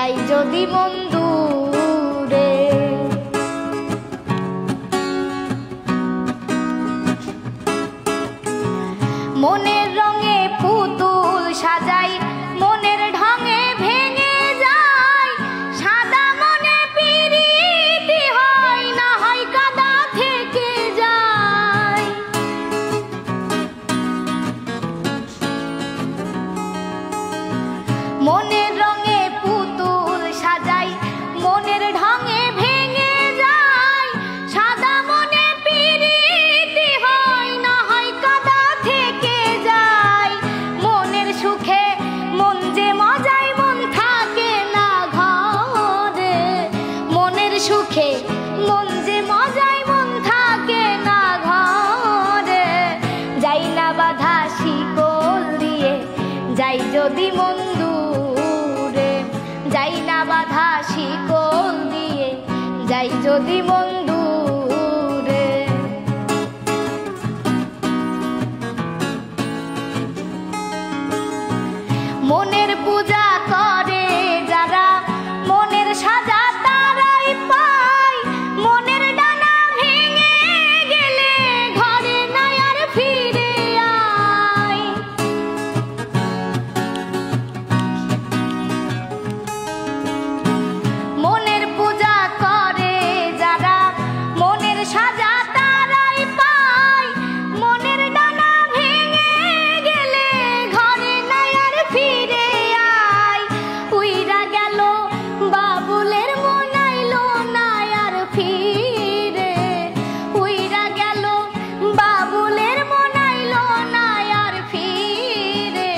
যাই যদি মন দূরে। মনের রঙে পুতুল সাজাই, মনের ঢঙে ভেঙে যায়, সাদা মনে পিরিতি হয় না হয় কাদা থেকে যায়। মনের রঙে পুতুল সাজাই, মনের ঢঙে ভেঙে যায়, সাদা মনে পিরিতি হয় না হয় কাদা থেকে যায়। মনের সুখে মন যে মজায় মন থাকে না ঘরে, মনের সুখে মন যে মজায় মন থাকে না ঘরে। যাই না বাধা শিকল দিয়ে, যাই যদি মন দূরে, যাই না বাধা শিকল দিয়ে, যাই যদি মন দূরে। মনের পূজা করে যারা, মনের সাজা তারাই পায়, মনের ডানা ভেঙে গেলে ঘরে নাই আর ফিরে আয়। মনের পূজা করে যারা, মনের সাজা তারাই পায়, মনের ডানা ভেঙে গেলে ঘরে নাই আর ফিরে আয়। উইরা গেল বাবুলের মন আইলো না আর ফিরে, উইরা গেল বাবুলের মন আইলো না আর ফিরে।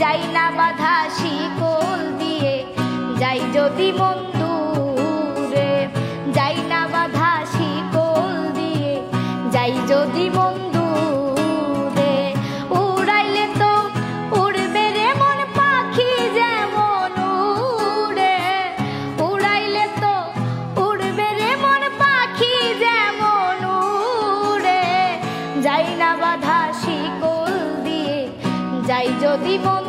যাই না বাধা শিকল দিয়ে, যাই যদি মন দূরে, যাই না বাধা শিকল দিয়ে, যাই যদি মন দূরে। উড়াইলে তো উড়বে রে মন পাখি যেমন উড়ে, উড়াইলে তো উড়বে রে মন পাখি যেমন উড়ে। যাই না বাধা শিকল দিয়ে, যাই যদি মন